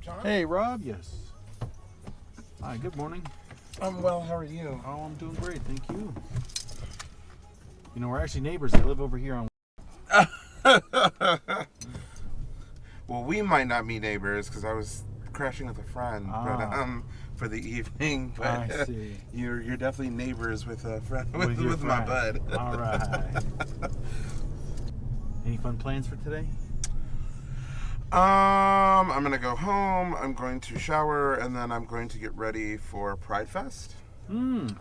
John? Hey, Rob. Yes. Hi, good morning. I'm well, how are you? Oh, I'm doing great, thank you. You know, we're actually neighbors. They live over here on... Well, we might not be neighbors because I was crashing with a friend, but for the evening. But I see. You're definitely neighbors with a friend With your my friend. bud. All right. Any fun plans for today? I'm gonna go home. I'm going to shower, and then I'm going to get ready for Pride Fest.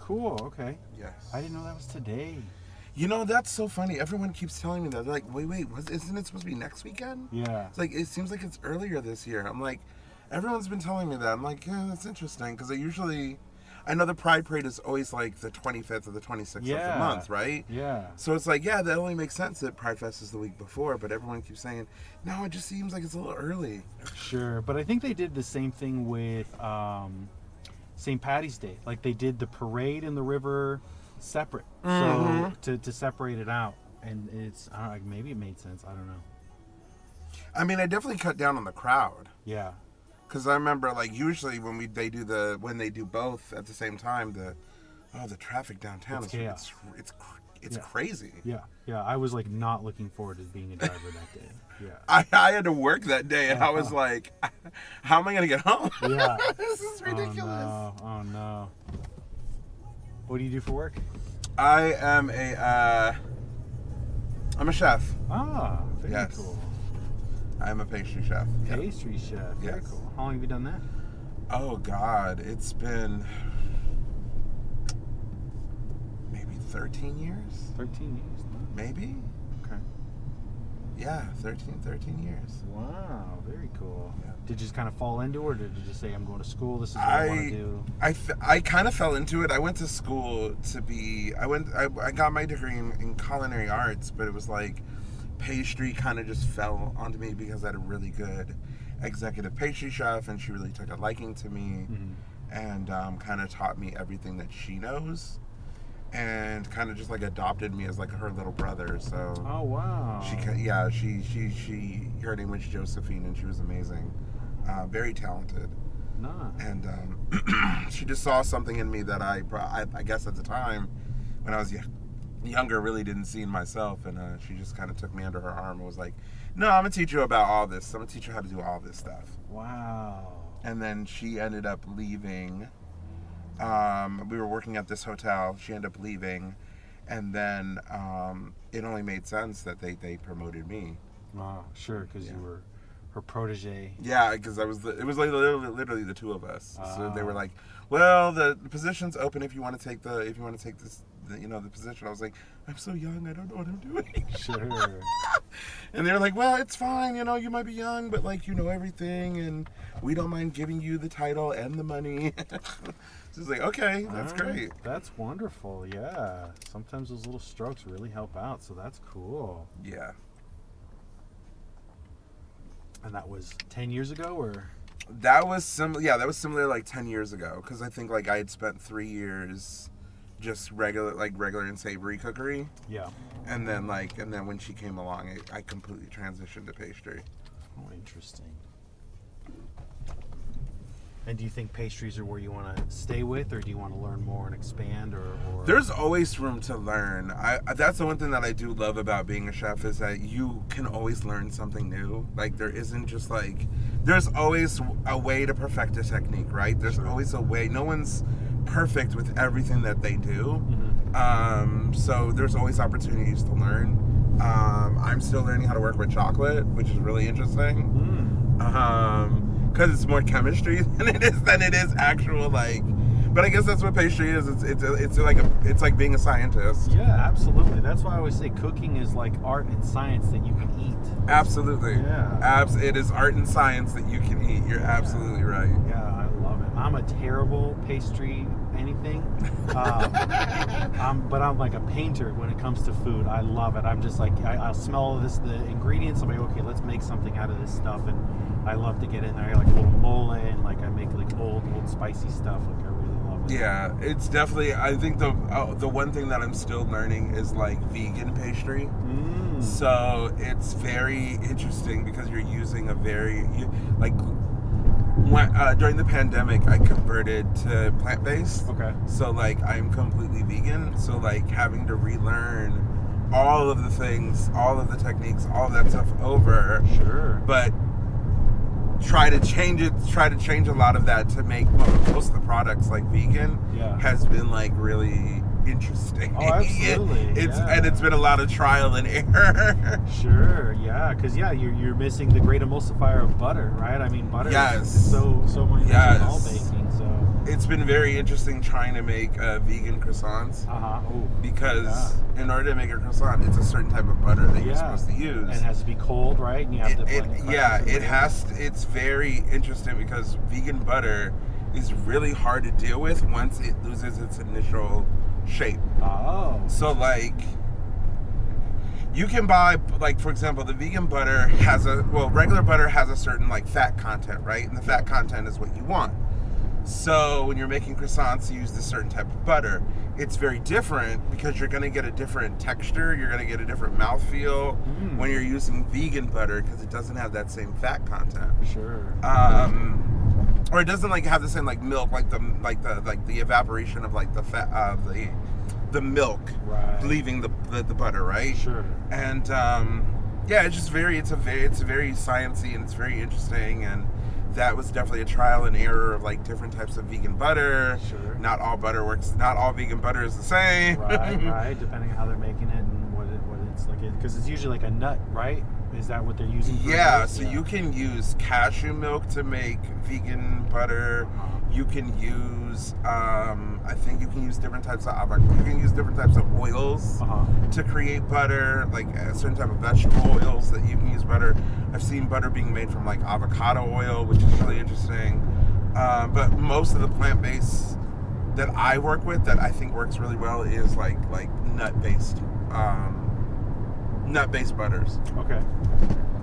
Cool. Okay. Yes. I didn't know that was today. You know, that's so funny. Everyone keeps telling me that. They're like, wait, isn't it supposed to be next weekend? Yeah. It's like, it seems like it's earlier this year. I'm like, everyone's been telling me that. I'm like, yeah, that's interesting. Because I know the Pride Parade is always like the 25th or the 26th of the month, right? Yeah. So it's like, yeah, that only makes sense that Pride Fest is the week before. But everyone keeps saying, no, it just seems like it's a little early. Sure. But I think they did the same thing with St. Patty's Day. Like they did the parade in the river separate. So to separate it out. And it's, maybe it made sense. I don't know. I mean, I definitely cut down on the crowd. Yeah. Because I remember, like, usually when they do both at the same time, the traffic downtown it's crazy. Yeah. I was like not looking forward to being a driver that day. Yeah. I had to work that day, and I was like, how am I gonna get home? Yeah. This is ridiculous. Oh no. What do you do for work? I'm a chef. Ah, very Yes. cool. I'm a pastry chef. Yep. Pastry chef. Very Yes. cool. How long have you done that? Oh God, it's been maybe 13 years. 13 years. Maybe. Okay. Yeah, 13 years. Wow, very cool. Yeah. Did you just kind of fall into it, or did you just say, I'm going to school, this is what I want to do? I kind of fell into it. I went to school to be, I got my degree in culinary arts, but it was like pastry kind of just fell onto me because I had a really good executive pastry chef, and she really took a liking to me and kind of taught me everything that she knows, and kind of just like adopted me as like her little brother. So Oh, wow. she her name was Josephine, and she was amazing, very talented. Nice. And she just saw something in me that I guess at the time when I was younger really didn't see in myself, and she just kind of took me under her arm and was like, no, I'm gonna teach you about all this. I'm gonna teach you how to do all this stuff. Wow. And then she ended up leaving. We were working at this hotel. She ended up leaving, and then it only made sense that they promoted me. Wow, sure, because you were her protege. Yeah, because it was like literally the two of us. So they were like, well, the position's open if you want to take this the position. I was like, I'm so young, I don't know what I'm doing. Sure. And they were like, well, it's fine, you might be young, but like you know everything, and we don't mind giving you the title and the money. So it's like, okay, that's great. That's wonderful. Yeah. Sometimes those little strokes really help out, so that's cool. Yeah. And that was 10 years ago, or? That was similar like 10 years ago, because I think like I had spent 3 years just regular and savory cookery. Yeah. And then when she came along, I completely transitioned to pastry. Oh, interesting. And do you think pastries are where you want to stay with, or do you want to learn more and expand, or? There's always room to learn. That's the one thing that I do love about being a chef, is that you can always learn something new. Like there isn't just like, there's always a way to perfect a technique, right? There's always a way. No one's perfect with everything that they do. So there's always opportunities to learn. I'm still learning how to work with chocolate, which is really interesting. Because it's more chemistry than it is actual like. But I guess that's what pastry is. It's like being a scientist. Yeah, absolutely. That's why I always say cooking is like art and science that you can eat. Absolutely. Yeah. It is art and science that you can eat. You're absolutely right. Yeah, I love it. I'm a terrible pastry anything. But I'm like a painter when it comes to food. I love it. I'm just like, I'll smell the ingredients. I'm like, okay, let's make something out of this stuff. And I love to get in there. I like a little mole, and like I make like old spicy stuff. Like I really love it. Yeah, it's definitely. I think the one thing that I'm still learning is like vegan pastry. So it's very interesting because you're using during the pandemic, I converted to plant-based. Okay. So like I'm completely vegan. So like having to relearn all of the things, all of the techniques, all of that stuff over. Sure. But try to change a lot of that to make most of the products like vegan. Yeah. Has been like really interesting. Oh, absolutely. And it's been a lot of trial and error. Sure, yeah, because you're missing the great emulsifier of butter, right? I mean, butter is so much in all baking. So it's been very interesting trying to make vegan croissants. Because in order to make a croissant, it's a certain type of butter that you're supposed to use. And it has to be cold, right? And you have to blend it has. It's very interesting because vegan butter is really hard to deal with once it loses its initial shape. Oh. So like you can buy, like, for example, the vegan butter has regular butter has a certain like fat content, right? And the fat content is what you want. So when you're making croissants, you use this certain type of butter. It's very different because you're going to get a different texture. You're going to get a different mouthfeel when you're using vegan butter because it doesn't have that same fat content. Sure. Or it doesn't like have the same like milk, like the evaporation of like the fat of the milk leaving the butter, right? Sure. And it's just it's very sciencey and it's very interesting, and that was definitely a trial and error of like different types of vegan butter. Sure. Not all butter works. Not all vegan butter is the same. Right. Depending on how they're making it and what it's like, because it's usually like a nut, right? Is that what they're using? So you can use cashew milk to make vegan butter. You can use, I think you can use different types of avocado. You can use different types of oils to create butter, like a certain type of vegetable oils that you can use butter. I've seen butter being made from like avocado oil, which is really interesting. But most of the plant-based that I work with that I think works really well is like nut-based butters. Okay.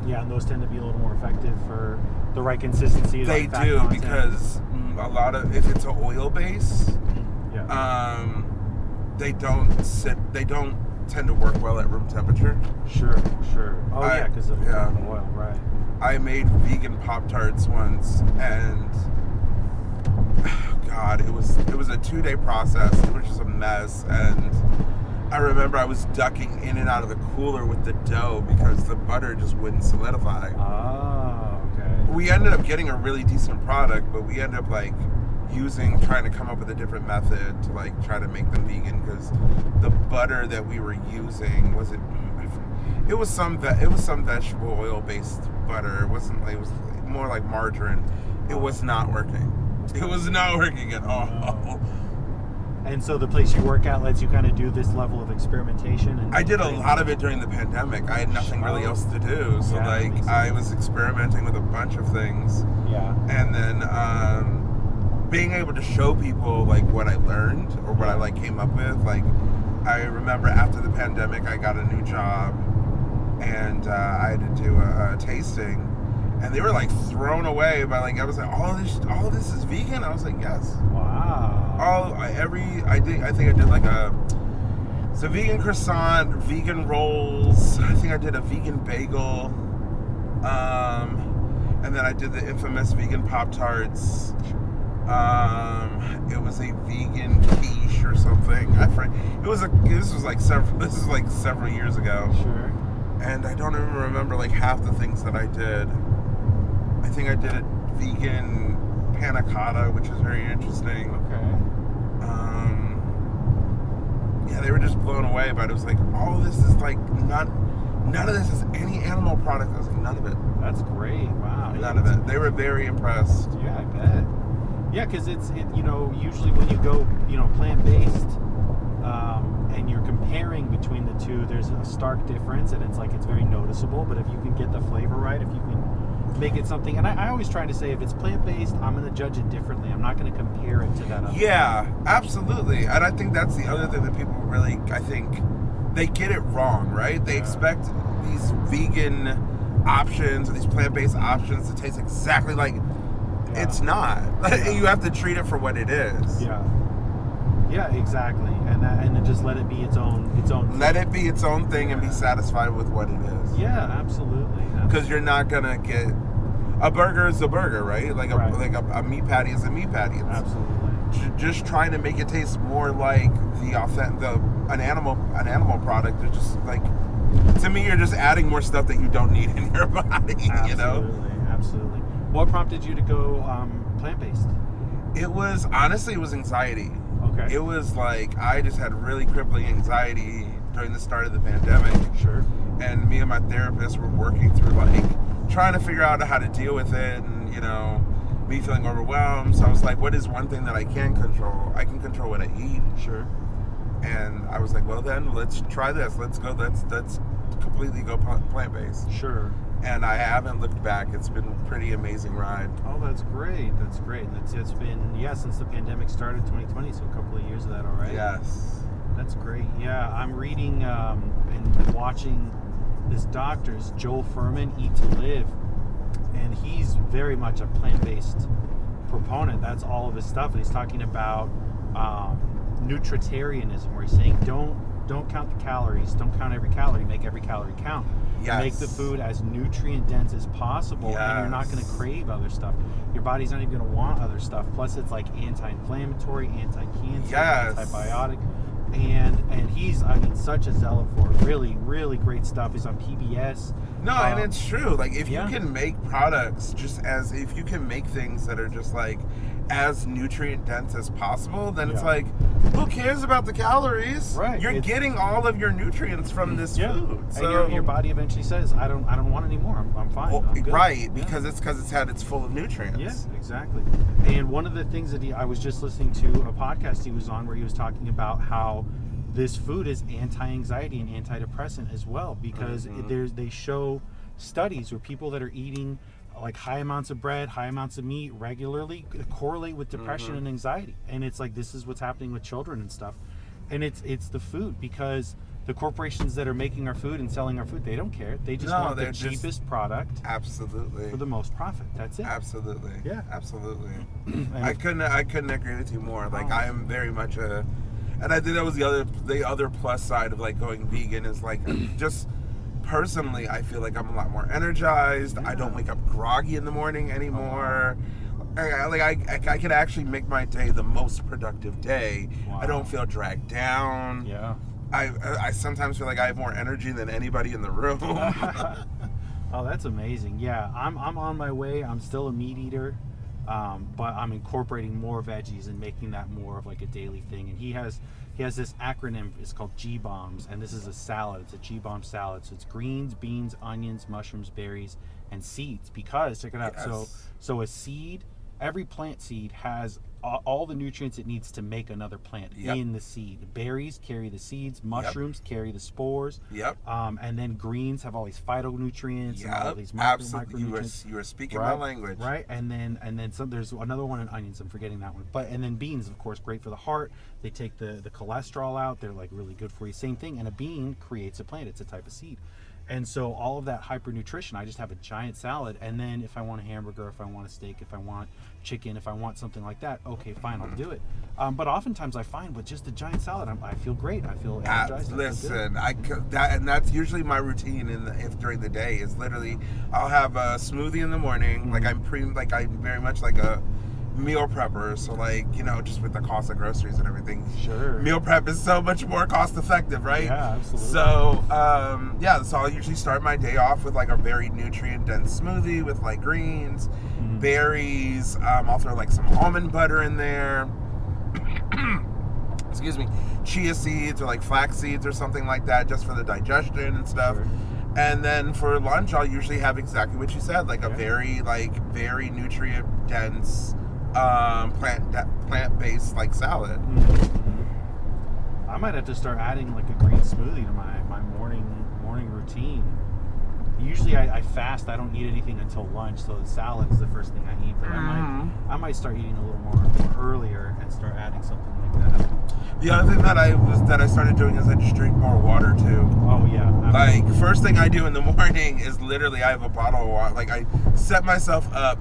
Yeah, and those tend to be a little more effective for the right consistency. They do, because a lot of, if it's an oil base, they don't tend to work well at room temperature. Sure. Oh, because of the oil, right. I made vegan Pop-Tarts once, and God, it was a 2-day process. It was just a mess, and I remember I was ducking in and out of the cooler with the dough because the butter just wouldn't solidify. Oh, okay. We ended up getting a really decent product, but we ended up like trying to come up with a different method to like try to make them vegan, because the butter that we were using it was some vegetable oil based butter. It was more like margarine. It was not working. It was not working at all. No. And so the place you work at lets you kind of do this level of experimentation? And I did a lot of it during the pandemic. I had nothing really else to do. So I was experimenting with a bunch of things. Yeah. And then being able to show people like what I learned or what I like came up with. Like I remember after the pandemic, I got a new job and I had to do a tasting. And they were like thrown away by like, I was like, all of this is vegan? I was like, yes. Wow. I think I did like it's a vegan croissant, vegan rolls. I think I did a vegan bagel. And then I did the infamous vegan Pop-Tarts. It was a vegan quiche or something. This was like several years ago. Sure. And I don't even remember like half the things that I did. I think I did a vegan panna cotta, which is very interesting. Okay. They were just blown away, but it was like, all this is like none of this is any animal product. I was like, none of it. That's great. Wow. None of it. They were very impressed. Yeah, I bet. Yeah, because usually when you go, plant-based, and you're comparing between the two, there's a stark difference, and it's very noticeable. But if you can get the flavor right, if you can make it something, and I always try to say, if it's plant-based, I'm going to judge it differently. I'm not going to compare it to that other. Yeah, absolutely. And I think that's the other thing that people really, I think, they get it wrong, right? They expect these vegan options or these plant-based options to taste exactly like. It's not. You have to treat it for what it is. Yeah, exactly. And then just let it be its own thing. Let it be its own thing and be satisfied with what it is. Yeah, absolutely. Because you're not gonna get. a burger is a burger, right? Like Right. a meat patty is a meat patty. It's Absolutely. just trying to make it taste more like an animal product. It's just like, to me, you're just adding more stuff that you don't need in your body. Absolutely. You know. Absolutely. What prompted you to go plant-based? It was anxiety. Okay. It was like I just had really crippling anxiety during the start of the pandemic. Sure. And me and my therapist were working through like trying to figure out how to deal with it, and me feeling overwhelmed. So I was like, what is one thing that I can control? I can control what I eat. Sure. And I was like, well then, let's try this. Let's completely go plant-based. Sure. And I haven't looked back. It's been a pretty amazing ride. Oh, that's great. That's great. It's been since the pandemic started, 2020, so a couple of years of that already. Yes. That's great. Yeah, I'm reading and watching this doctor's Joel Furman, Eat to Live, and he's very much a plant-based proponent. That's all of his stuff, and he's talking about nutritarianism, where he's saying don't count the calories, don't count every calorie, make every calorie count. Yes. Make the food as nutrient dense as possible, and you're not going to crave other stuff. Your body's not even going to want other stuff. Plus, it's like anti-inflammatory, anti-cancer, antibiotic. And he's, such a zealot for it. Really, really great stuff. He's on PBS. No, and it's true. Like, if Yeah. you can make products if you can make things that are just like as nutrient dense as possible, then it's Yeah. like, who cares about the calories? Right. You're getting all of your nutrients from this food. So And your body eventually says, I don't want any more. I'm fine. well, I'm good. right, Yeah. because it's full of nutrients. Yeah, exactly. And one of the things that I was just listening to a podcast he was on where he was talking about how this food is anti-anxiety and antidepressant as well, because they show studies where people that are eating like high amounts of bread, high amounts of meat regularly correlate with depression and anxiety. And it's like, this is what's happening with children and stuff. And it's the food, because the corporations that are making our food and selling our food, they don't care. They just want the cheapest product. Absolutely. For the most profit. That's it. Absolutely. Yeah. Absolutely. And I couldn't agree with you more. Like, I am very much and I think that was the other plus side of like going vegan is like just personally, I feel like I'm a lot more energized. Yeah. I don't wake up groggy in the morning anymore. I could actually make my day the most productive day. Wow. I don't feel dragged down. Yeah. I sometimes feel like I have more energy than anybody in the room. Oh, that's amazing. Yeah, I'm on my way. I'm still a meat eater, but I'm incorporating more veggies and making that more of like a daily thing. And he has this acronym. It's called G-BOMBS, and this is a salad. It's a G-BOMB salad. So it's greens, beans, onions, mushrooms, berries, and seeds. Because check it out. Yes. So a seed, every plant seed has all the nutrients it needs to make another plant in the seed. Berries carry the seeds, mushrooms carry the spores. Yep. And then greens have all these phytonutrients and all these absolutely. micronutrients. You were speaking my language. Right. And then some, there's another one in onions. I'm forgetting that one. And then beans, of course, great for the heart. They take the cholesterol out. They're like really good for you. Same thing. And a bean creates a plant. It's a type of seed. And so all of that hypernutrition, I just have a giant salad. And then if I want a hamburger, if I want a steak, if I want chicken, if I want something like that, okay, fine, I'll do it. But oftentimes I find with just a giant salad, I feel great. I feel energized. Listen, that's usually my routine during the day is literally I'll have a smoothie in the morning. Like I'm very much like a meal prepper, so like just with the cost of groceries and everything, Sure, meal prep is so much more cost effective, right? Yeah, absolutely. So so I'll usually start my day off with like a very nutrient dense smoothie with like greens, berries. I'll throw like some almond butter in there. Excuse me, chia seeds or like flax seeds or something like that, just for the digestion and stuff. Sure. And then for lunch, I'll usually have exactly what you said, like a very nutrient dense plant-based like salad. I might have to start adding like a green smoothie to my morning routine. Usually I fast. I don't eat anything until lunch, so the salad is the first thing I eat. But I might start eating a little more earlier and start adding something like that. The other thing that I started doing is I just drink more water too. Oh yeah. Like first thing I do in the morning is literally I have a bottle of water. Like I set myself up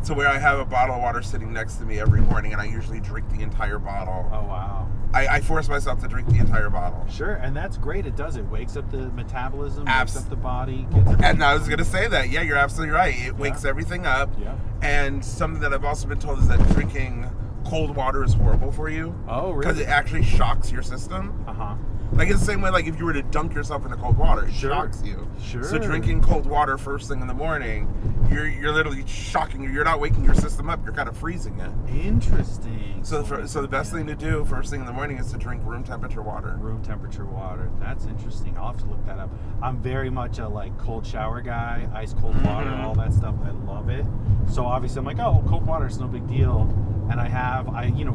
to where I have a bottle of water sitting next to me every morning, and I usually drink the entire bottle. Oh wow. I force myself to drink the entire bottle. Sure, and that's great. It does. It wakes up the metabolism, wakes up the body. And I was going to say that. Yeah, you're absolutely right. It wakes everything up. Yeah. And something that I've also been told is that drinking cold water is horrible for you. Oh, really? Because it actually shocks your system. Uh-huh. Like, it's the same way, like, if you were to dunk yourself into cold water, it shocks you. Sure. So drinking cold water first thing in the morning, you're literally shocking you. You're not waking your system up. You're kind of freezing it. Interesting. So the best thing to do first thing in the morning is to drink room temperature water. Room temperature water. That's interesting. I'll have to look that up. I'm very much a, like, cold shower guy, ice cold water, all that stuff. I love it. So obviously I'm like, oh, cold water is no big deal. And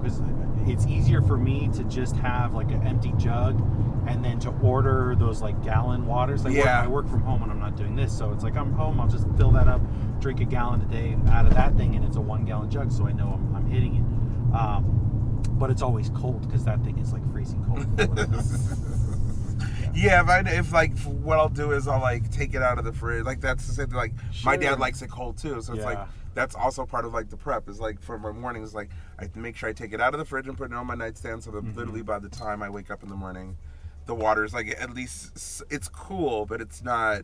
because it's easier for me to just have like an empty jug and then to order those like gallon waters. Like I work from home and I'm not doing this. So it's like I'm home, I'll just fill that up, drink a gallon a day out of that thing, and it's a 1 gallon jug, so I know I'm hitting it. But it's always cold because that thing is like freezing cold. If like what I'll do is I'll like take it out of the fridge. Like that's the same thing. Like my dad likes it cold too, so it's like that's also part of like the prep. Is like for my mornings, like I make sure I take it out of the fridge and put it on my nightstand, so that literally by the time I wake up in the morning, the water's like at least it's cool, but it's not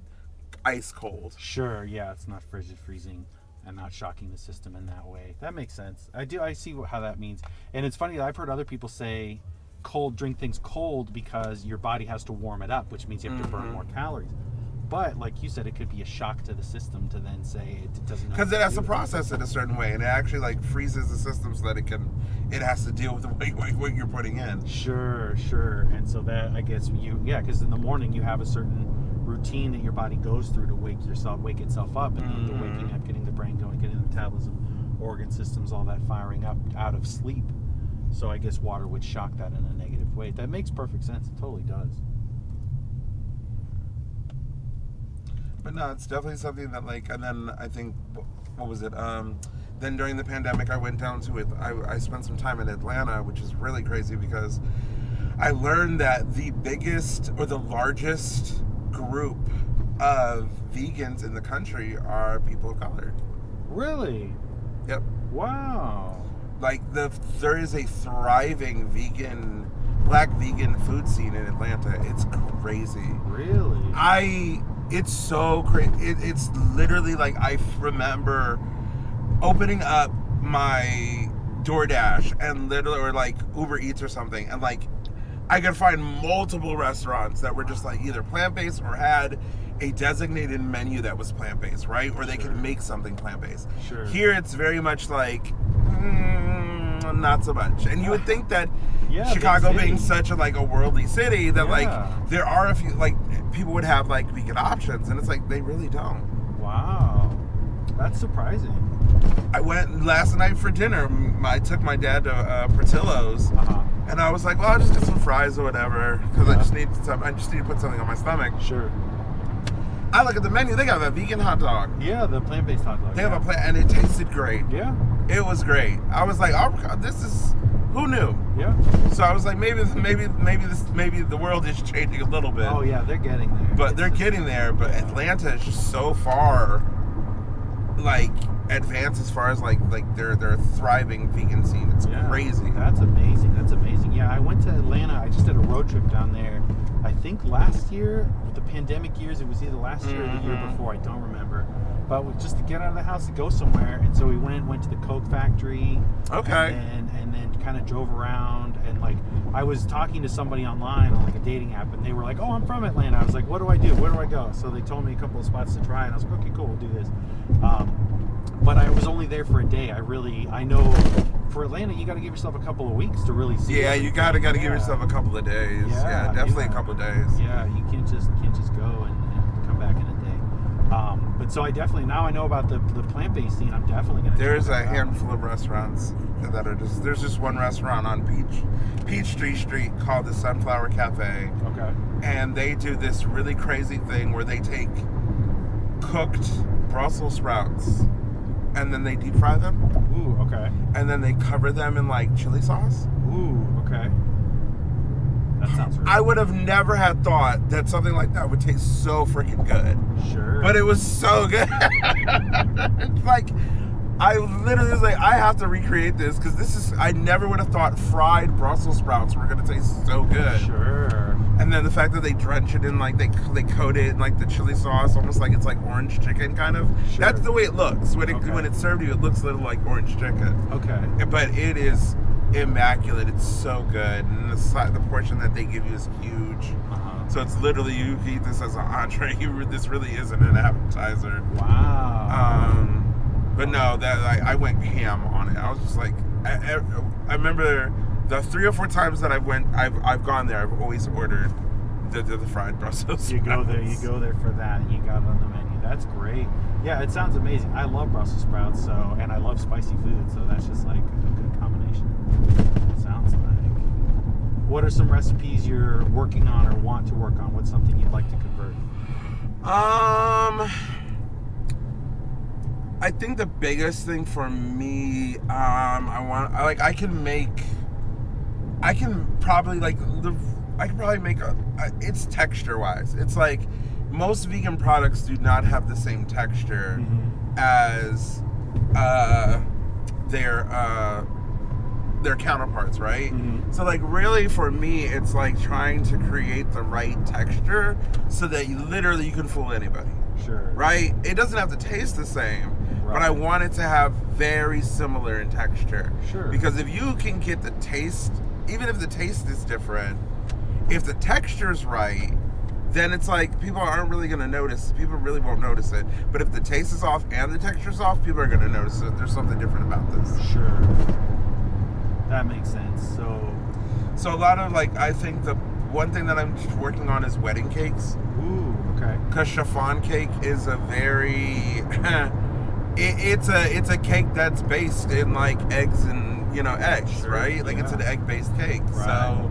ice cold. Sure, yeah, it's not frigid freezing and not shocking the system in that way. That makes sense. I see how that means. And it's funny that I've heard other people say drink things cold because your body has to warm it up, which means you have to burn more calories. But like you said, it could be a shock to the system to then say it doesn't know. Because it has to process it a certain way, and it actually like freezes the system so that it has to deal with what you're putting in. Sure. And so that I guess because in the morning you have a certain routine that your body goes through to wake itself up, and the waking up, getting the brain going, getting the metabolism, organ systems, all that firing up out of sleep. So I guess water would shock that in a negative way. That makes perfect sense. It totally does. But no, it's definitely something that like, and then I think, what was it? Then during the pandemic, I went down to it. I spent some time in Atlanta, which is really crazy because I learned that the biggest or the largest group of vegans in the country are people of color. Really? Yep. Wow. Like there is a thriving black vegan food scene in Atlanta. It's crazy. Really? It's so crazy. It's literally like I remember opening up my DoorDash and literally, or like Uber Eats or something, and like I could find multiple restaurants that were just like either plant-based or had a designated menu that was plant-based, right? Or they could make something plant-based. Sure. Here it's very much like not so much. And you would think that Chicago being such a worldly city that like there are a few like people would have like vegan options, and it's like they really don't. Wow. That's surprising. I went last night for dinner. I took my dad to Portillo's, and I was like, well, I'll just get some fries or whatever because I just need to put something on my stomach. Sure. I look at the menu. They got a vegan hot dog. Yeah, the plant-based hot dog. They have a plant, and it tasted great. Yeah. It was great. I was like, oh, this is who knew? Yeah. So I was like, maybe the world is changing a little bit. Oh yeah, they're getting there. But they're getting there. But Atlanta is just so far, like, advanced as far as like their thriving vegan scene. It's crazy. That's amazing. Yeah, I went to Atlanta. I just did a road trip down there. I think last year, with the pandemic years, it was either last year or the year before. I don't remember. But just to get out of the house to go somewhere, and so we went to the Coke factory. Okay. And then kind of drove around, and like I was talking to somebody online on like a dating app, and they were like, "Oh, I'm from Atlanta." I was like, "What do I do? Where do I go?" So they told me a couple of spots to try, and I was like, "Okay, cool, we'll do this." But I was only there for a day. I know for Atlanta, you got to give yourself a couple of weeks to really see. Yeah, you gotta give yourself a couple of days. Yeah, definitely a couple of days. Yeah, you can't just go and come back in a day. But so now I know about the plant-based scene. I'm definitely gonna. There's a handful of restaurants that are there's just one restaurant on Peachtree Street called the Sunflower Cafe. Okay. And they do this really crazy thing where they take cooked Brussels sprouts and then they deep fry them. Ooh, okay. And then they cover them in like chili sauce. Ooh, okay. That sounds really I would have never had thought that something like that would taste so freaking good. Sure. But it was so good. It's like I literally was like, I have to recreate this because I never would have thought fried Brussels sprouts were going to taste so good. Sure. And then the fact that they drench it in, like, they coat it in, like, the chili sauce, almost like it's like orange chicken, kind of. Sure. That's the way it looks. When Okay. when it's served to you, it looks a little like orange chicken. Okay. But it is immaculate. It's so good. And the portion that they give you is huge. Uh-huh. So it's literally, you can eat this as an entree. This really isn't an appetizer. Wow. But no, that I went ham on it. I was just like, I remember the 3 or 4 times that I've gone there. I've always ordered the fried Brussels sprouts. You go there for that, and you got it on the menu. That's great. Yeah, it sounds amazing. I love Brussels sprouts, and I love spicy food, so that's just like a good combination. Sounds like. What are some recipes you're working on or want to work on? What's something you'd like to convert? I think the biggest thing for me, I can probably make it's texture wise. It's like most vegan products do not have the same texture as their counterparts, right? So like really for me, it's like trying to create the right texture so that you can fool anybody. Sure. Right? It doesn't have to taste the same, Right. but I want it to have very similar in texture. Sure. Because if you can get the taste, even if the taste is different, if the texture's right, then it's like people aren't really going to notice. People really won't notice it. But if the taste is off and the texture's off, people are going to notice it. There's something different about this. Sure. That makes sense. So a lot of I think the one thing that I'm working on is wedding cakes. Ooh, okay. Because chiffon cake is a very it's a cake that's based in like eggs and eggs, Sure, right? Like it's an yeah. egg-based cake. Right. So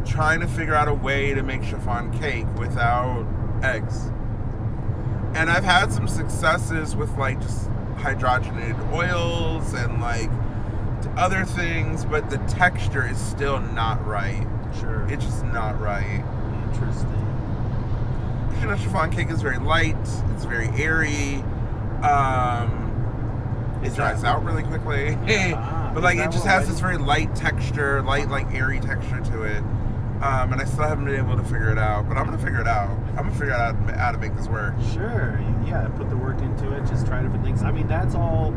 trying to figure out a way to make chiffon cake without eggs. And I've had some successes with like just hydrogenated oils and like other things, but the texture is still not right. Sure. It's just not right. Interesting. Chiffon cake is very light. It's very airy. It dries out really quickly. But like it just has this very light texture, light like airy texture to it. And I still haven't been able to figure it out, but I'm gonna figure it out. I'm gonna figure out how to make this work. Sure. Yeah. Put the work into it. Just try different things. I mean, that's all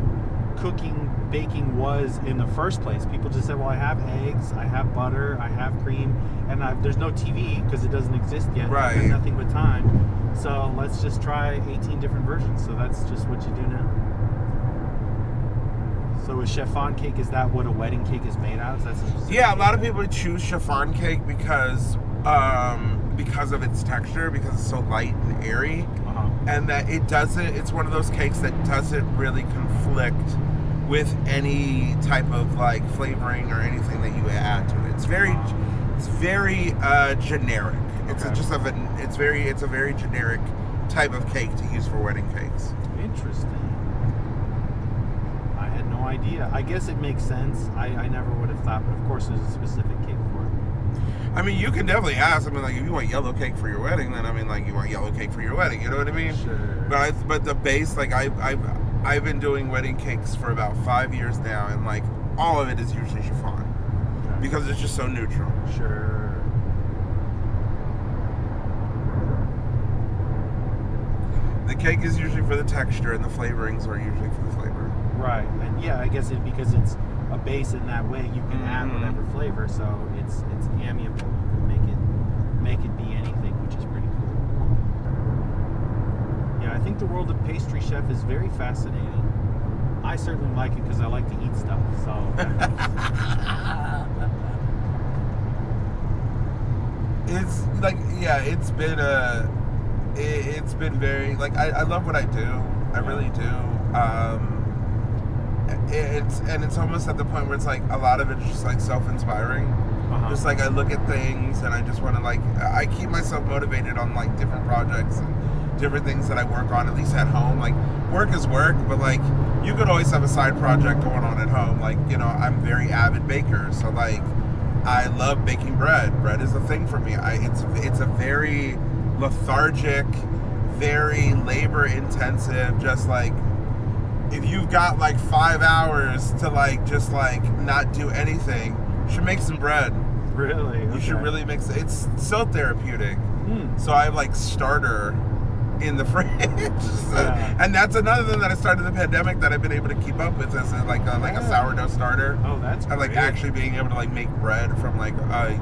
baking was in the first place. People just said, well, I have eggs, I have butter, I have cream, and there's no TV because it doesn't exist yet. Right. There's nothing but time. So let's just try 18 different versions. So that's just what you do now. So a chiffon cake, is that what a wedding cake is made out of? Yeah, a lot of people choose chiffon cake because of its texture, because it's so light and airy. Uh-huh. And that it's one of those cakes that doesn't really conflict with any type of like flavoring or anything that you add to it. It's very generic. It's Okay. it's a very generic type of cake to use for wedding cakes. Interesting. I had no idea. I guess it makes sense. I never would have thought, but of course there's a specific cake for it. I mean, you can definitely ask. I mean, like, if you want yellow cake for your wedding, then I mean, like, you want yellow cake for your wedding. You know what I mean? Sure. But the base, like, I've been doing wedding cakes for about 5 years now, and like all of it is usually chiffon Okay. because it's just so neutral. Sure. The cake is usually for the texture, and the flavorings are usually for the flavor. Right. And yeah, I guess because it's a base in that way, you can add whatever flavor, so it's amiable. You can make it be anything, which is pretty cool. Yeah, I think the world of pastry chef is very fascinating. I certainly like it because I like to eat stuff. So It's like, yeah, it's been very, like, I love what I do. I really do. It's almost at the point where it's like a lot of it's just like self-inspiring. Just like I look at things and I just want to, like, I keep myself motivated on like different projects and different things that I work on, at least at home. Like, work is work, but like you could always have a side project going on at home. Like, I'm a very avid baker, so like I love baking bread. Bread is a thing for me. It's a very lethargic, very labor intensive, just like if you've got like 5 hours to like just like not do anything, you should make some bread. Really? Okay. You should really make it's so therapeutic. So I have like starter in the fridge. And that's another thing that I started in the pandemic that I've been able to keep up with is like a sourdough starter. Oh, that's great. And like actually being able to like make bread from like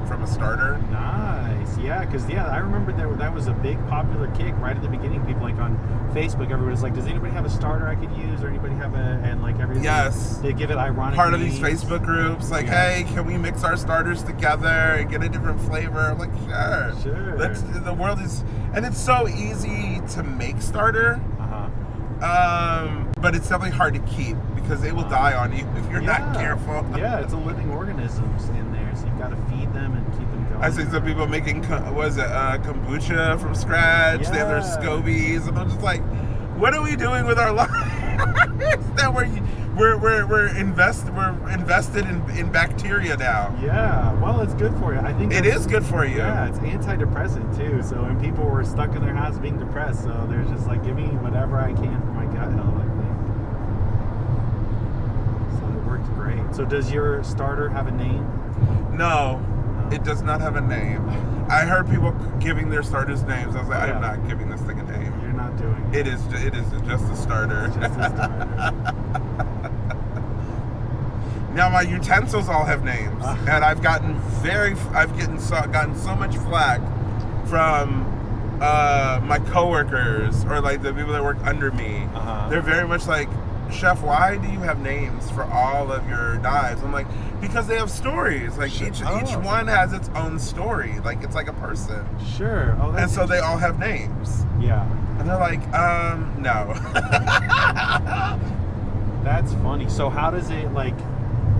from a starter. Nice. Yeah, because I remember that was a big popular kick right at the beginning. People like on Facebook, everybody was like, does anybody have a starter I could use, or anybody have and like everything. Yes. They give it ironic part of names. these Facebook groups, like, hey, can we mix our starters together and get a different flavor? I'm like, sure. The world is, and it's so easy to make starter. But it's definitely hard to keep because they will die on you if you're not careful. Yeah, it's a living organisms in there, so you've got to feed them and keep them going. I see some people making kombucha from scratch. They have their scobies, and I'm just like, what are we doing with our lives? That we're invested in bacteria now. Yeah, well, it's good for you. I think it is good for you. Yeah, it's antidepressant too. So when people were stuck in their house being depressed, so they're just like, give me whatever I can for my gut health, I think. So it worked great. So does your starter have a name? No, it does not have a name. I heard people giving their starters names. I was like, I'm not giving this thing a name. You're not doing it. It is just a starter. It's just a starter. Now my utensils all have names, and I've gotten so much flack from my coworkers or like the people that work under me. They're very much like, Chef, why do you have names for all of your knives? I'm like, because they have stories. Like each one has its own story. Like it's like a person. Sure. Oh, that's and so they all have names. Yeah. And they're like, no. That's funny. So how does it like?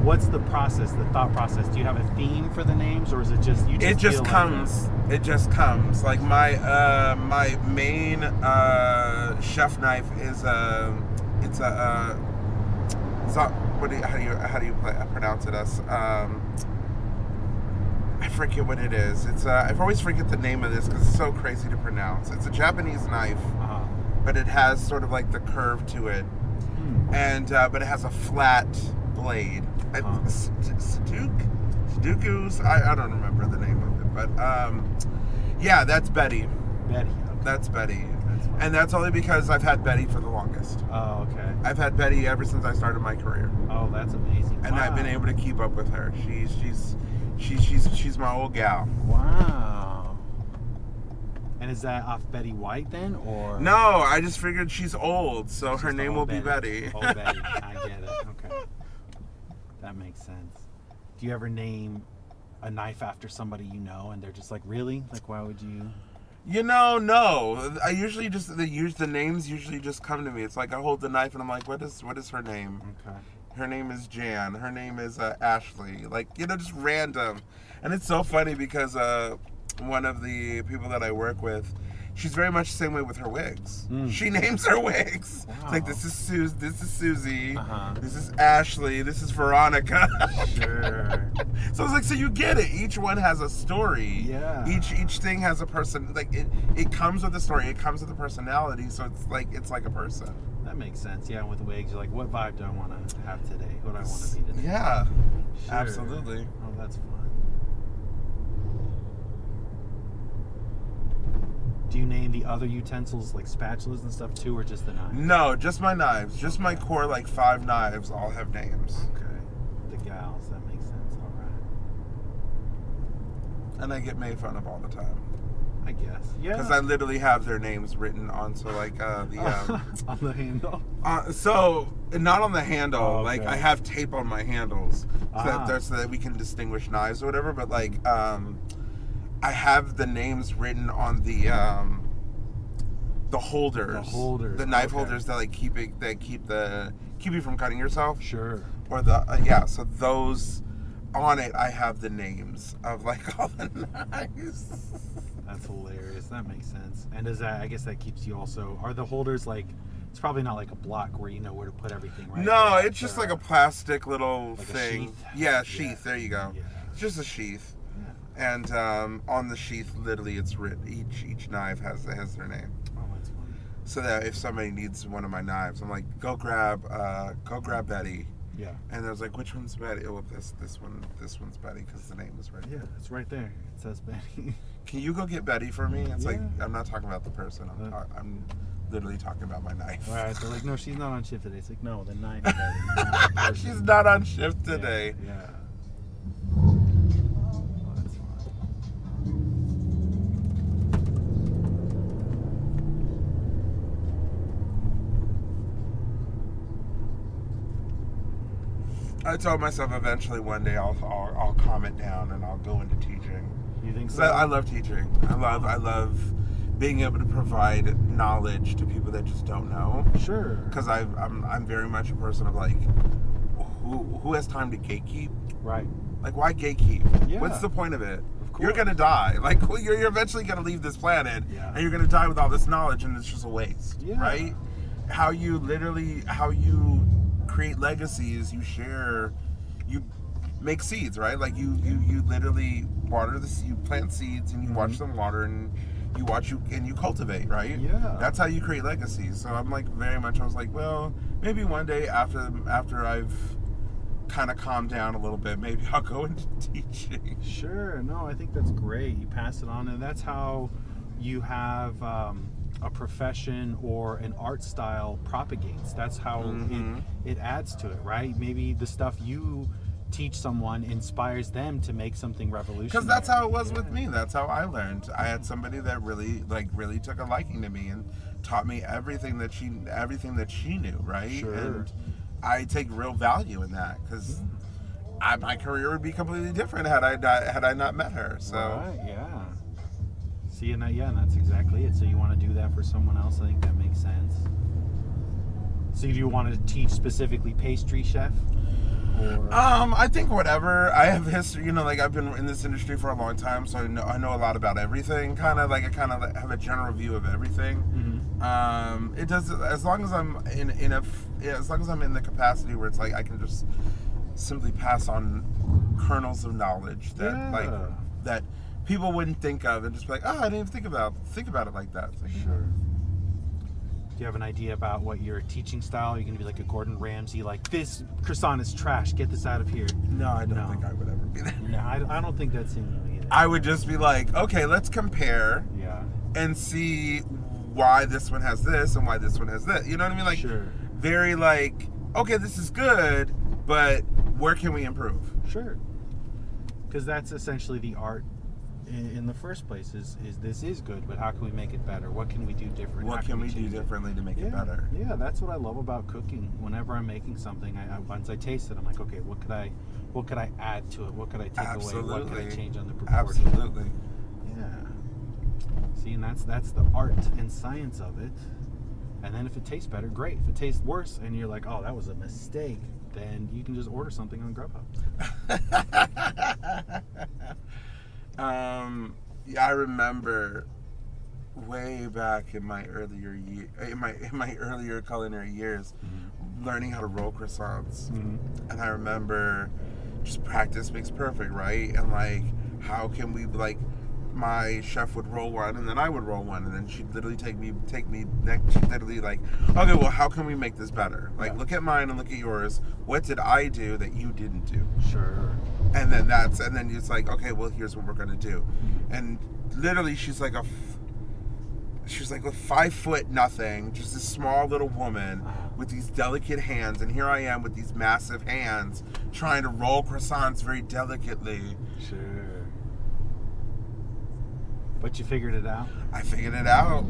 What's the process? The thought process? Do you have a theme for the names, or is it just you? Just it just comes. It just comes. Like my my main chef knife is how do you pronounce it as? I forget what it is. It's I always forget the name of this because it's so crazy to pronounce. It's a Japanese knife, but it has sort of like the curve to it, and but it has a flat blade. Sudoku's. I don't remember the name of it, but yeah, that's Betty. Betty. Okay. That's Betty. And that's only because I've had Betty for the longest. Oh, okay. I've had Betty ever since I started my career. Oh, that's amazing. And I've been able to keep up with her. She's my old gal. Wow. And is that off Betty White then, or? No, I just figured she's old, so her name will be Betty. Old Betty. I get it. Okay. That makes sense. Do you ever name a knife after somebody you know, and they're just like, really? Like, why would you? No. I usually just the names usually just come to me. It's like I hold the knife and I'm like, what is her name? Okay. Her name is Jan. Her name is Ashley. Like, just random. And it's so funny because one of the people that I work with, she's very much the same way with her wigs. She names her wigs. Wow. It's like, this is Susie, this is Ashley, this is Veronica. Sure. So it's like, so you get it. Each one has a story. Yeah. Each thing has a person. Like it comes with a story. It comes with a personality. So it's like a person. That makes sense. Yeah, with wigs, you're like, what vibe do I want to have today? What do I want to be today? Yeah. Sure. Absolutely. Oh, that's fun. Do you name the other utensils like spatulas and stuff too, or just the knives? No, just my knives. Just my core, like 5 knives, all have names. Okay. The gals, that makes sense. All right. And I get made fun of all the time. I guess. Yeah. Because I literally have their names written onto like the on the handle. So not on the handle. Oh, okay. Like I have tape on my handles so that we can distinguish knives or whatever. But like I have the names written on the holders. The knife holders that like keep you from cutting yourself. Sure. Or so those on it I have the names of like all the knives. That's hilarious. That makes sense. And I guess that keeps you also, are the holders like, it's probably not like a block where you know where to put everything, right? No, it's just like a plastic little like thing. A sheath. Yeah, sheath. Yeah. There you go. Yeah. It's just a sheath. Yeah. And on the sheath, literally, it's written. Each knife has their name. Oh, that's funny. so that if somebody needs one of my knives, I'm like, go grab Betty. Yeah. And there's like, which one's Betty? Oh, this one's Betty because the name is right. Yeah, it's right there. It says Betty. Can you go get Betty for me? It's Yeah. like, I'm not talking about the person. I'm literally talking about my knife. All right. They're like, no, she's not on shift today. It's like, no, the knife. Betty. She's not on shift today. Yeah. Oh, that's fine. I told myself eventually one day I'll calm it down and I'll go into teaching. You think 'Cause so? I love teaching. I love being able to provide knowledge to people that just don't know. Sure. Because I'm very much a person of like, who has time to gatekeep? Right. Like, why gatekeep? Yeah. What's the point of it? Of course. You're gonna die. Like, you're eventually gonna leave this planet, Yeah. and you're gonna die with all this knowledge, and it's just a waste, Yeah. right? How you create legacies, you share, you make seeds, right? Like you literally water you plant seeds, and you watch them water, and you cultivate, right? Yeah. That's how you create legacies. So I'm like I was like, well, maybe one day after I've kind of calmed down a little bit, maybe I'll go into teaching. Sure. No, I think that's great. You pass it on, and that's how you have a profession or an art style propagates. That's how it adds to it, right? Maybe the stuff you teach someone inspires them to make something revolutionary. Because that's how it was with me. That's how I learned. I had somebody that really took a liking to me and taught me everything that she knew, right? Sure. And I take real value in that because my career would be completely different had I not met her. So right, yeah. See, and that's exactly it. So you want to do that for someone else? I think that makes sense. So do you want to teach specifically pastry chef? Or? I think whatever. I have history, like I've been in this industry for a long time, so I know a lot about everything. I have a general view of everything. It does, as long as I'm as long as I'm in the capacity where it's like I can just simply pass on kernels of knowledge that that people wouldn't think of, and just be like, oh, I didn't even think about it like that. It's like, sure. Do you have an idea about what your teaching style? Are you going to be like a Gordon Ramsay, like, this croissant is trash, get this out of here? No, I don't think I would ever be that. No, I don't think that's in you either. I would just be like, okay, let's compare and see why this one has this and why this one has this. You know what I mean? Like, sure. Very like, okay, this is good, but where can we improve? Sure. Because that's essentially the art in the first place is this is good, but how can we make it better? What can we do different? What can we do differently to make it better? Yeah, that's what I love about cooking. Whenever I'm making something, once I taste it, I'm like, okay, what could I add to it? What could I take away? What could I change on the proportion? Absolutely. Yeah. See, and that's the art and science of it. And then if it tastes better, great. If it tastes worse and you're like, oh, that was a mistake, then you can just order something on Grubhub. Yeah, I remember way back in my earlier culinary years, learning how to roll croissants, and I remember just practice makes perfect, right? And like, how can we my chef would roll one, and then I would roll one, and then she'd literally take me next. She'd literally like, okay, well, how can we make this better? Like, look at mine and look at yours. What did I do that you didn't do? Sure. And then it's like, okay, well, here's what we're gonna do. And literally, she's like a 5 foot nothing, just a small little woman with these delicate hands, and here I am with these massive hands trying to roll croissants very delicately. Sure. But you figured it out? I figured it out.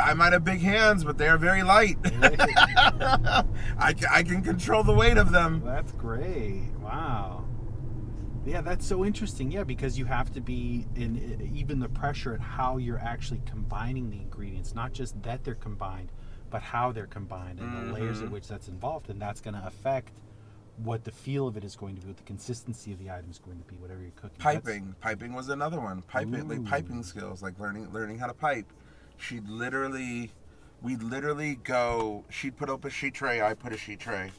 I might have big hands, but they are very light. I can control the weight of them. That's great. Wow. Yeah, that's so interesting. Yeah, because you have to be in even the pressure at how you're actually combining the ingredients, not just that they're combined, but how they're combined and the layers at which that's involved, and that's going to affect what the feel of it is going to be, what the consistency of the item is going to be, whatever you're cooking. Piping was another one. Piping skills, like learning how to pipe. She'd literally put up a sheet tray, I put a sheet tray,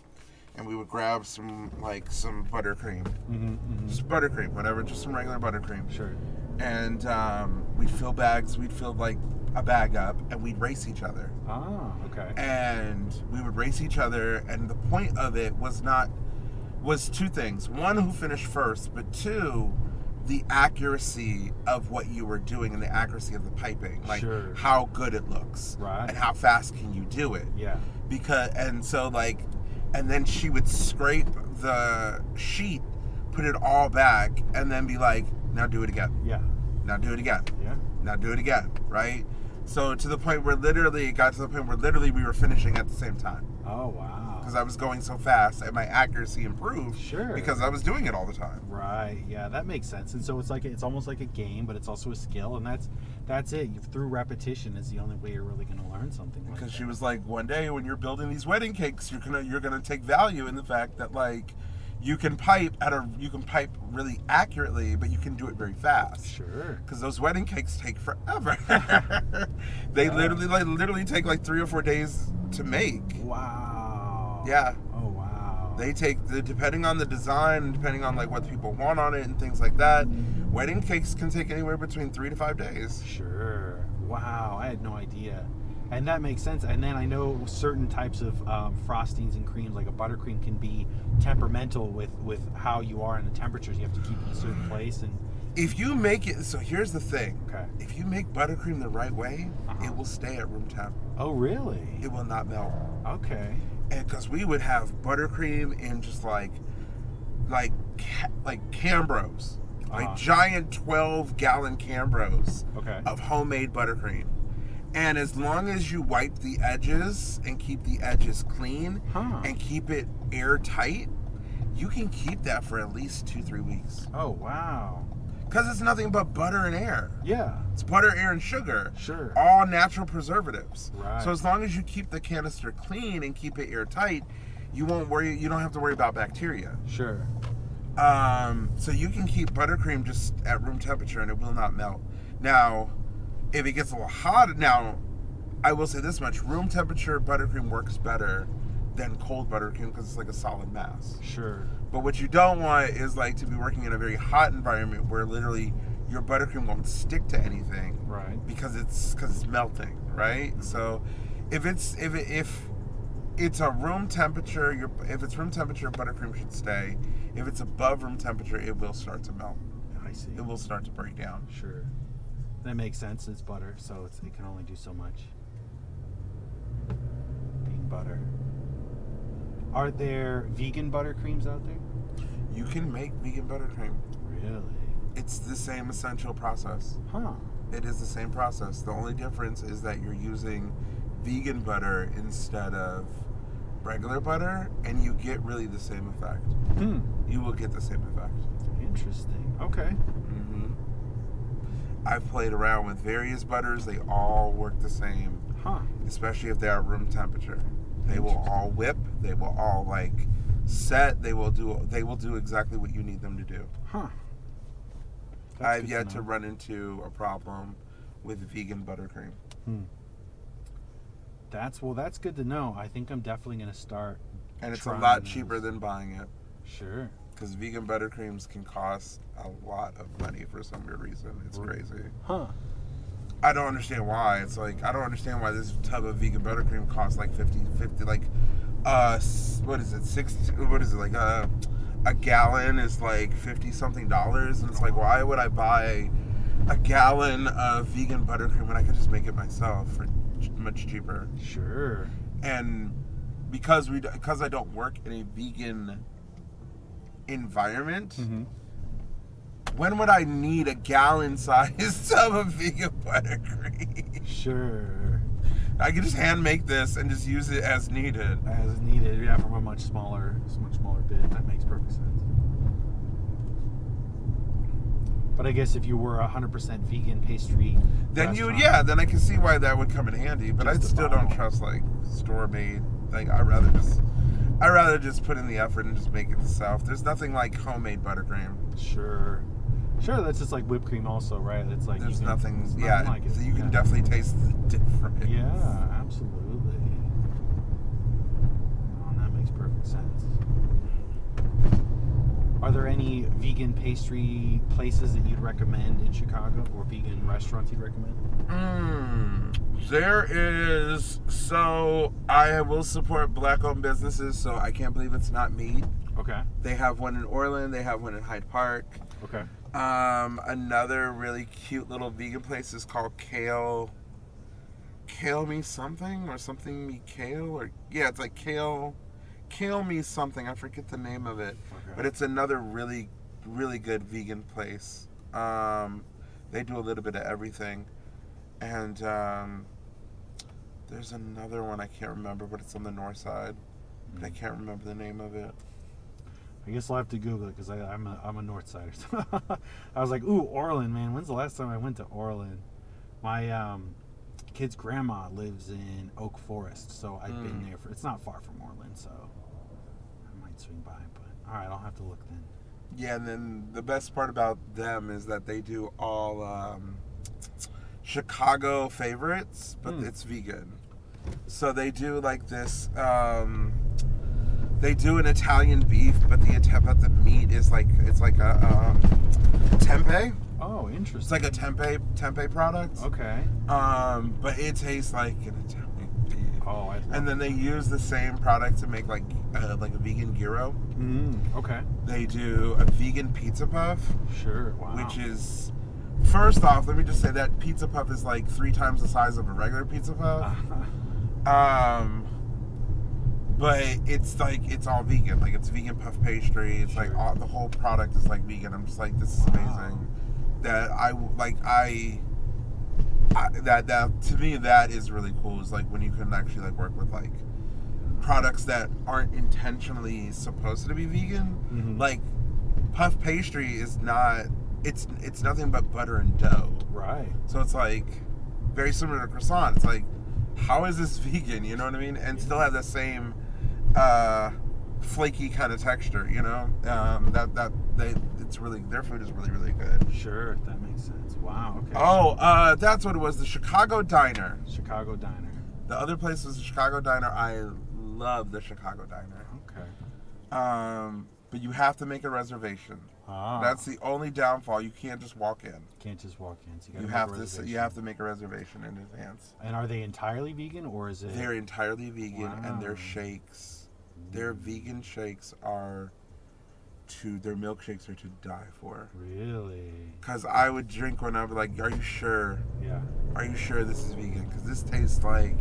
and we would grab some buttercream, just buttercream, whatever, just some regular buttercream. Sure. And we'd fill bags. We'd fill like a bag up, and we'd race each other. Oh, okay. And we would race each other, and the point of it was two things. One, who finished first, but two, the accuracy of what you were doing and the accuracy of the piping. Like, Sure. how good it looks. Right. And how fast can you do it. Yeah. And then she would scrape the sheet, put it all back, and then be like, now do it again. Yeah. Now do it again. Yeah. Now do it again, right? So it got to the point where literally we were finishing at the same time. Oh, wow. Because I was going so fast and my accuracy improved. Sure. Because I was doing it all the time. Right. Yeah, that makes sense. And so it's almost like a game, but it's also a skill, and that's it. Through repetition is the only way you're really going to learn something like that. Because she was like, one day when you're building these wedding cakes, you're gonna take value in the fact that, like, you can pipe really accurately, but you can do it very fast. Sure. Because those wedding cakes take forever. They literally take like 3 or 4 days to make. Wow. Yeah. Oh, wow. They take, depending on the design, depending on like what people want on it and things like that, wedding cakes can take anywhere between 3 to 5 days. Sure. Wow. I had no idea. And that makes sense. And then I know certain types of frostings and creams, like a buttercream, can be temperamental with how you are in the temperatures. You have to keep it in a certain place. And if you make it, so here's the thing. Okay. If you make buttercream the right way, it will stay at room temp. Oh, really? It will not melt. Okay. And because we would have buttercream in just like Cambros, like giant 12-gallon Cambros Okay. of homemade buttercream. And as long as you wipe the edges and keep the edges clean and keep it airtight, you can keep that for at least 2-3 weeks. Oh, wow. Because it's nothing but butter and air. Yeah. It's butter, air, and sugar. Sure. All natural preservatives. Right. So as long as you keep the canister clean and keep it airtight, you don't have to worry about bacteria. Sure. So you can keep buttercream just at room temperature and it will not melt. Now, if it gets a little hot, now, I will say this much: room temperature buttercream works better than cold buttercream because it's like a solid mass. Sure. But what you don't want is like to be working in a very hot environment where literally your buttercream won't stick to anything, Right. Because it's melting, right? So if it's a room temperature, if it's room temperature, buttercream should stay. If it's above room temperature, it will start to melt. I see. It will start to break down. Sure. That makes sense. It's butter, so it can only do so much. Being butter. Are there vegan buttercreams out there? You can make vegan buttercream. Really? It's the same essential process. Huh. It is the same process. The only difference is that you're using vegan butter instead of regular butter, and you get really the same effect. You will get the same effect. Interesting. Okay. I've played around with various butters. They all work the same. Huh. Especially if they are room temperature. They will all whip. They will all like set. They will do exactly what you need them to do. Huh. I've yet to run into a problem with vegan buttercream. That's good to know. I think I'm definitely going to start. And it's a trying lot those. cheaper than buying it. Sure. Because vegan buttercreams can cost a lot of money for some weird reason. It's crazy. Huh. I don't understand why. It's like, I don't understand why this tub of vegan buttercream costs like 50 like, what is it, 60, what is it, like, a gallon is like $50-something, and it's like, why would I buy a gallon of vegan buttercream when I could just make it myself for much cheaper? Sure. And because I don't work in a vegan environment, when would I need a gallon-sized tub of vegan buttercream? Sure. I can just hand make this and just use it as needed. As needed, yeah, from a much smaller bit. That makes perfect sense. But I guess if you were 100% vegan pastry, Then restaurant, then I can see why that would come in handy. But I still don't trust like store-made. Like I'd rather just put in the effort and just make it myself. There's nothing like homemade buttercream. Sure, that's just like whipped cream, also, right? It's like There's it's nothing like it. So you can definitely taste the difference. Yeah, absolutely. Oh, that makes perfect sense. Are there any vegan pastry places that you'd recommend in Chicago, or vegan restaurants you'd recommend? There is. So I will support black-owned businesses. So I can't believe it's not meat. Okay. They have one in Orland. They have one in Hyde Park. Okay. Another really cute little vegan place is called Kale Me Something or something Me Kale or yeah, it's like Kale Me Something. I forget the name of it, but it's another really good vegan place. They do a little bit of everything, and there's another one I can't remember, but it's on the north side. But I can't remember the name of it. I guess I'll have to Google it because I'm a North Sider. I was like, ooh, Orland, man. When's the last time I went to Orland? My kid's grandma lives in Oak Forest, so I've been there. It's not far from Orland, so I might swing by. But all right, I'll have to look then. Yeah, and then the best part about them is that they do all Chicago favorites, but it's vegan. So they do like this. They do an Italian beef, but the meat is like it's like a tempeh. Oh, interesting. It's like a tempeh product. Okay. But it tastes like an Italian beef. Oh, I love And then they use the same product to make like a vegan gyro. Okay. They do a vegan pizza puff. Sure. Wow. Which is, first off, let me just say that pizza puff is like 3 times the size of a regular pizza puff. But it's like, it's all vegan. Like, it's vegan puff pastry. It's like, the whole product is like vegan. I'm just like, this is amazing. That that to me, that is really cool. Is like when you can actually like work with like products that aren't intentionally supposed to be vegan. Like, puff pastry is not, it's nothing but butter and dough. Right. So it's like very similar to croissant. It's like, how is this vegan? You know what I mean? And still have the same flaky kind of texture. You know, it's really, their food is really good. Sure, that makes sense. Wow. Okay. Oh, that's what it was. The Chicago Diner. Chicago Diner. The other place was the Chicago Diner. I love the Chicago Diner. Okay. But you have to make a reservation. That's the only downfall. You can't just walk in. Can't just walk in. So You have to make a reservation in advance. And are they entirely vegan, or is it? They're entirely vegan, and their shakes, their vegan shakes their milkshakes are to die for. Really? Because I would drink one, I'd be like, "Are you sure? Yeah. Are you sure this is vegan? Because this tastes like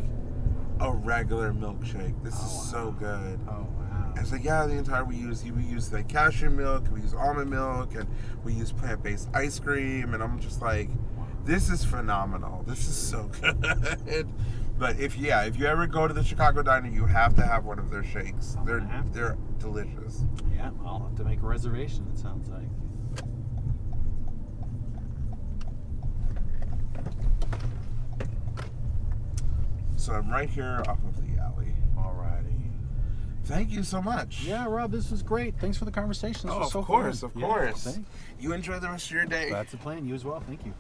a regular milkshake. This is so good." Oh wow. And so we use like cashew milk, we use almond milk, and we use plant-based ice cream, and I'm just like, this is phenomenal. This is so good. But if you ever go to the Chicago Diner, you have to have one of their shakes. They're delicious. Yeah, I'll have to make a reservation, it sounds like. So I'm right here off of the alley. Alrighty. Thank you so much. Yeah, Rob, this was great. Thanks for the conversation. This was so of course. fun. You enjoy the rest of your day. That's the plan. You as well. Thank you.